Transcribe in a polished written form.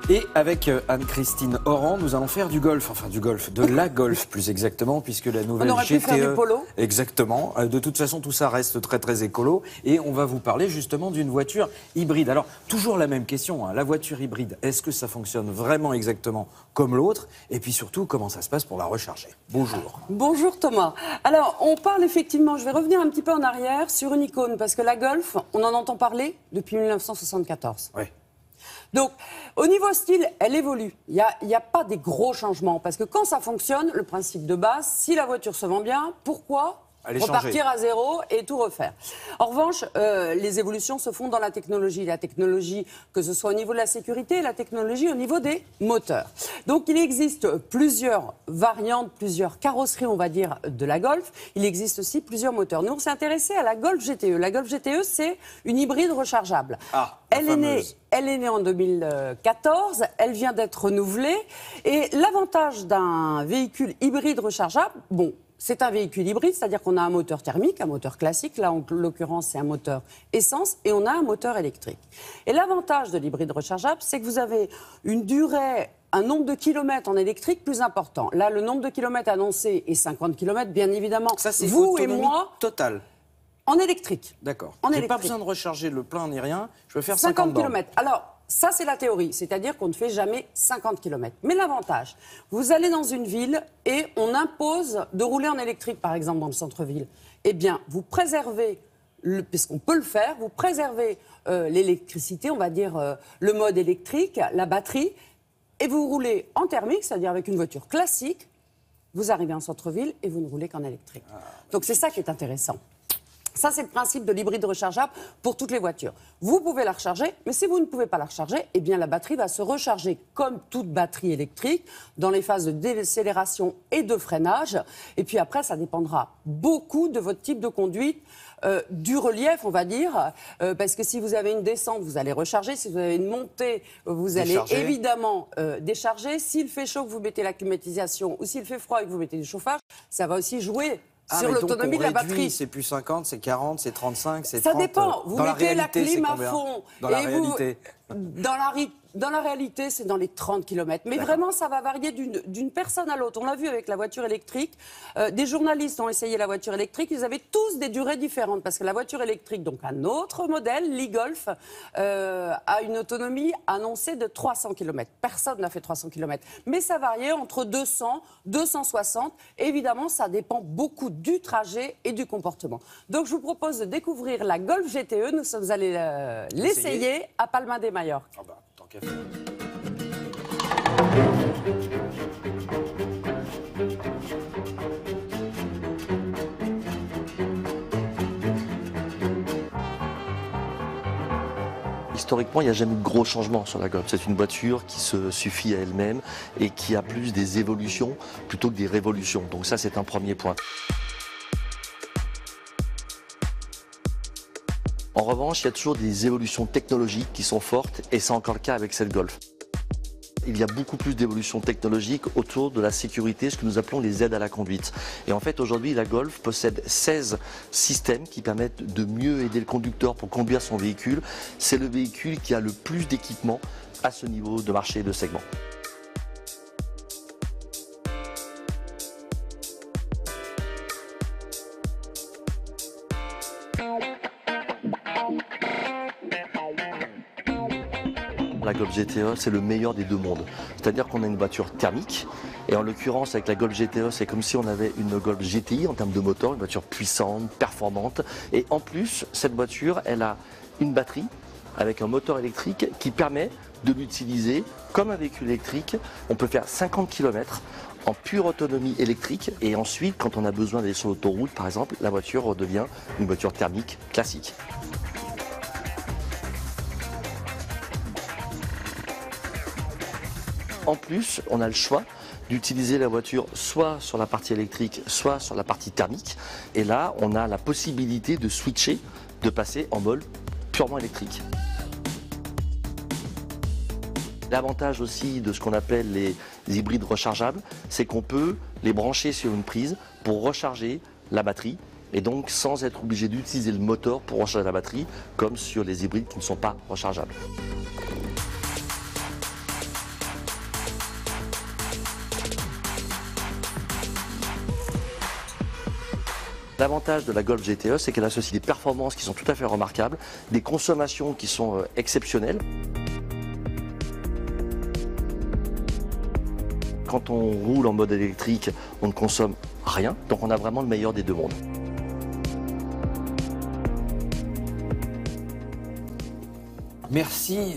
Et avec Anne-Christine Oran, nous allons faire du golf, enfin du golf, de la golf plus exactement, puisque la nouvelle on aurait pu faire du polo. Exactement. De toute façon, tout ça reste très très écolo. Et on va vous parler justement d'une voiture hybride. Alors, toujours la même question, hein, la voiture hybride, est-ce que ça fonctionne vraiment exactement comme l'autre? Et puis surtout, comment ça se passe pour la recharger? Bonjour. Bonjour Thomas. Alors, on parle effectivement, je vais revenir un petit peu en arrière sur une icône, parce que la Golf, on en entend parler depuis 1974. Oui. Donc, au niveau style, elle évolue. Il n'y a pas des gros changements. Parce que quand ça fonctionne, le principe de base, si la voiture se vend bien, pourquoi repartir à zéro et tout refaire? En revanche, les évolutions se font dans la technologie. La technologie, que ce soit au niveau de la sécurité, la technologie au niveau des moteurs. Donc, il existe plusieurs variantes, plusieurs carrosseries, on va dire, de la Golf. Il existe aussi plusieurs moteurs. Nous, on s'est intéressé à la Golf GTE. La Golf GTE, c'est une hybride rechargeable. Elle est née en 2014, elle vient d'être renouvelée. Et l'avantage d'un véhicule hybride rechargeable, bon, c'est un véhicule hybride, c'est-à-dire qu'on a un moteur thermique, un moteur classique. Là, en l'occurrence, c'est un moteur essence et on a un moteur électrique. Et l'avantage de l'hybride rechargeable, c'est que vous avez une durée, un nombre de kilomètres en électrique plus important. Là, le nombre de kilomètres annoncé est 50 kilomètres, bien évidemment. Ça, c'est vous et moi, totale. En électrique. D'accord. En J'ai électrique. pas besoin de recharger le plein ni rien. Je peux faire 50 km. Alors, ça, c'est la théorie. C'est-à-dire qu'on ne fait jamais 50 km. Mais l'avantage, vous allez dans une ville et on impose de rouler en électrique, par exemple, dans le centre-ville. Eh bien, vous préservez, puisqu'on peut le faire, vous préservez l'électricité, on va dire le mode électrique, la batterie, et vous roulez en thermique, c'est-à-dire avec une voiture classique. Vous arrivez en centre-ville et vous ne roulez qu'en électrique. Donc, c'est ça qui est intéressant. Ça, c'est le principe de l'hybride rechargeable pour toutes les voitures. Vous pouvez la recharger, mais si vous ne pouvez pas la recharger, eh bien, la batterie va se recharger comme toute batterie électrique dans les phases de décélération et de freinage. Et puis après, ça dépendra beaucoup de votre type de conduite, du relief, on va dire, parce que si vous avez une descente, vous allez recharger. Si vous avez une montée, vous allez évidemment décharger. S'il fait chaud, que vous mettez la climatisation, ou s'il fait froid et que vous mettez du chauffage, ça va aussi jouer sur l'autonomie de la batterie. C'est plus 50, c'est 40, c'est 35, c'est 30. Ça dépend. Vous mettez la clim à fond. Dans la réalité. Dans la réalité, c'est dans les 30 km. Mais vraiment, ça va varier d'une personne à l'autre. On l'a vu avec la voiture électrique. Des journalistes ont essayé la voiture électrique. Ils avaient tous des durées différentes. Parce que la voiture électrique, donc un autre modèle, l'e-Golf, a une autonomie annoncée de 300 km. Personne n'a fait 300 km. Mais ça variait entre 200, 260. Et évidemment, ça dépend beaucoup du trajet et du comportement. Donc, je vous propose de découvrir la Golf GTE. Nous sommes allés l'essayer à Palma de Mallorca. Ah bah, tant qu'à faire. Historiquement, il n'y a jamais eu de gros changements sur la Golf. C'est une voiture qui se suffit à elle-même et qui a plus des évolutions plutôt que des révolutions. Donc ça, c'est un premier point. En revanche, il y a toujours des évolutions technologiques qui sont fortes et c'est encore le cas avec cette Golf. Il y a beaucoup plus d'évolutions technologiques autour de la sécurité, ce que nous appelons les aides à la conduite. Et en fait, aujourd'hui, la Golf possède 16 systèmes qui permettent de mieux aider le conducteur pour conduire son véhicule. C'est le véhicule qui a le plus d'équipements à ce niveau de marché et de segment. La Golf GTE, c'est le meilleur des deux mondes. C'est-à-dire qu'on a une voiture thermique, et en l'occurrence, avec la Golf GTE, c'est comme si on avait une Golf GTI en termes de moteur, une voiture puissante, performante. Et en plus, cette voiture, elle a une batterie avec un moteur électrique qui permet de l'utiliser comme un véhicule électrique. On peut faire 50 km en pure autonomie électrique, et ensuite, quand on a besoin d'aller sur l'autoroute, par exemple, la voiture redevient une voiture thermique classique. En plus, on a le choix d'utiliser la voiture soit sur la partie électrique, soit sur la partie thermique. Et là, on a la possibilité de switcher, de passer en mode purement électrique. L'avantage aussi de ce qu'on appelle les hybrides rechargeables, c'est qu'on peut les brancher sur une prise pour recharger la batterie, et donc sans être obligé d'utiliser le moteur pour recharger la batterie, comme sur les hybrides qui ne sont pas rechargeables. L'avantage de la Golf GTE, c'est qu'elle associe des performances qui sont tout à fait remarquables, des consommations qui sont exceptionnelles. Quand on roule en mode électrique, on ne consomme rien, donc on a vraiment le meilleur des deux mondes. Merci.